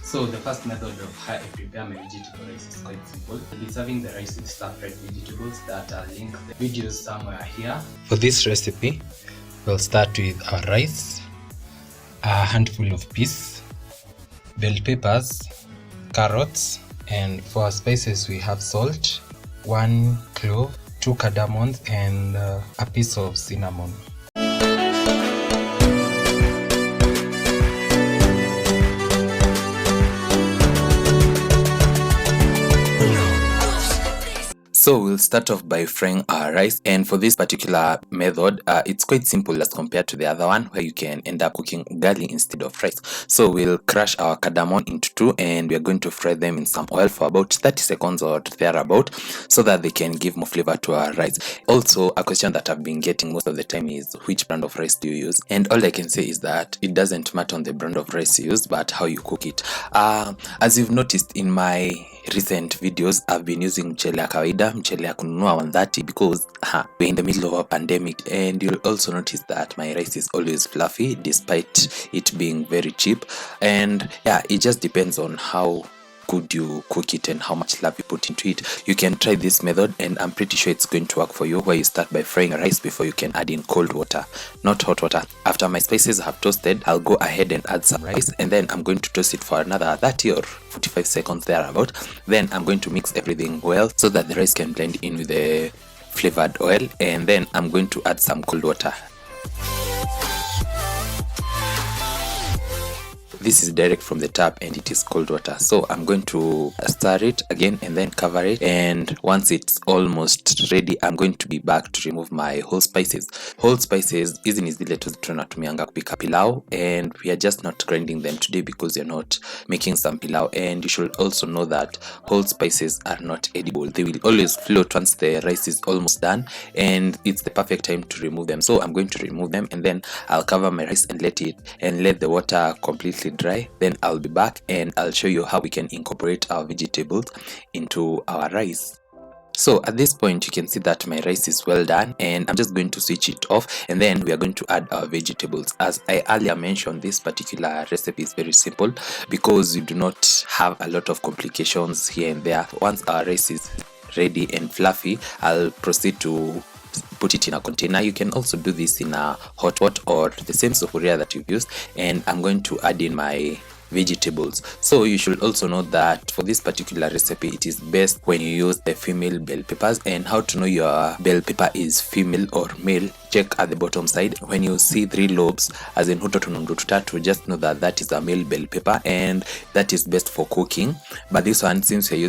So the first method of how I prepare my vegetable rice is quite simple. I'll be serving the rice with stir-fried vegetables that I'll link the videos somewhere here. For this recipe, we'll start with our rice, a handful of peas, bell peppers, carrots, and for our spices we have salt, 1 clove, 2 cardamoms, and a piece of cinnamon. So we'll start off by frying our rice, and for this particular method it's quite simple as compared to the other one where you can end up cooking ugali instead of rice. So we'll crush our cardamom into 2 and we're going to fry them in some oil for about 30 seconds or thereabout so that they can give more flavor to our rice. Also, a question that I've been getting most of the time is which brand of rice do you use? And all I can say is that it doesn't matter on the brand of rice you use, but how you cook it. As you've noticed in my recent videos, I've been using mchele ya kawaida, mchele ya kununua 130 because we're in the middle of a pandemic, and you'll also notice that my rice is always fluffy despite it being very cheap. And yeah, it just depends on how good you cook it and how much love you put into it. You can try this method and I'm pretty sure it's going to work for you, where you start by frying rice before you can add in cold water, not hot water. After my spices have toasted, I'll go ahead and add some rice, and then I'm going to toast it for another 30 or 45 seconds thereabout. Then I'm going to mix everything well so that the rice can blend in with the flavored oil, and then I'm going to add some cold water. This is direct from the tap and it is cold water, so I'm going to stir it again and then cover it, and once it's almost ready I'm going to be back to remove my whole spices. Whole spices hizi ni zile tu tunatumianga kupika pilau, and we are just not grinding them today because you're not making some pilau. And you should also know that whole spices are not edible. They will always float once the rice is almost done, and it's the perfect time to remove them. So I'm going to remove them and then I'll cover my rice and let the water completely dry. Then I'll be back and I'll show you how we can incorporate our vegetables into our rice. So at this point you can see that my rice is well done, and I'm just going to switch it off, and then we are going to add our vegetables. As I earlier mentioned, this particular recipe is very simple because you do not have a lot of complications here and there. Once our rice is ready and fluffy, I'll proceed to put it in a container. You can also do this in a hot pot or the same sufuria that you've used, and I'm going to add in my vegetables. So you should also know that for this particular recipe it is best when you use the female bell peppers. And how to know your bell pepper is female or male, check at the bottom side. When you see 3 lobes, as in huto tunundu tutatu, just know that that is a male bell pepper and that is best for cooking. But this one, since we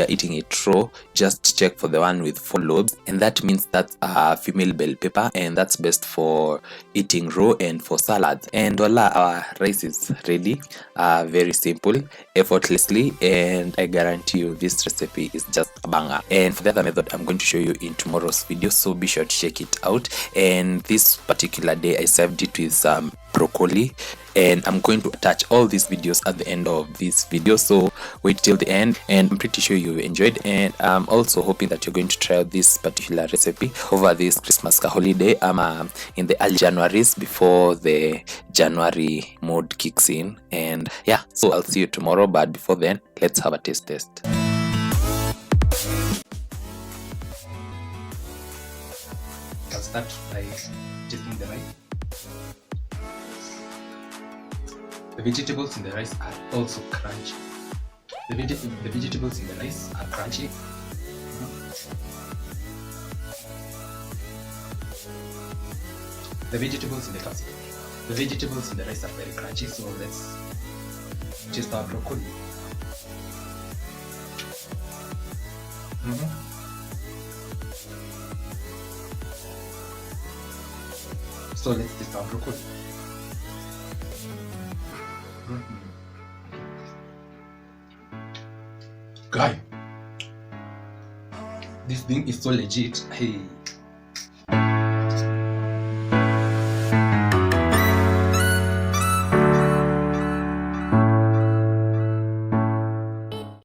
are eating it raw, just check for the one with 4 lobes, and that means that's a female bell pepper, and that's best for eating raw and for salads. And voila, our rice is ready. Very simple, effortlessly, and I guarantee you this recipe is just a banger. And for the other method I'm going to show you in tomorrow's video, so be sure to check it out. And this particular day I served it with some broccoli, and I'm going to attach all these videos at the end of this video, so wait till the end. And I'm pretty sure you enjoyed, and I'm also hoping that you're going to try out this particular recipe over this Christmas holiday in the early Januaries before the January mode kicks in. And yeah, so I'll see you tomorrow, but before then let's have a taste test. I'll start by tasting the rice. The vegetables in the rice are also crunchy. The vegetables in the rice are crunchy. The vegetables in the rice are very crunchy. So let's taste our broccoli. So let's taste our broccoli. Guy, this thing is so legit. Hey.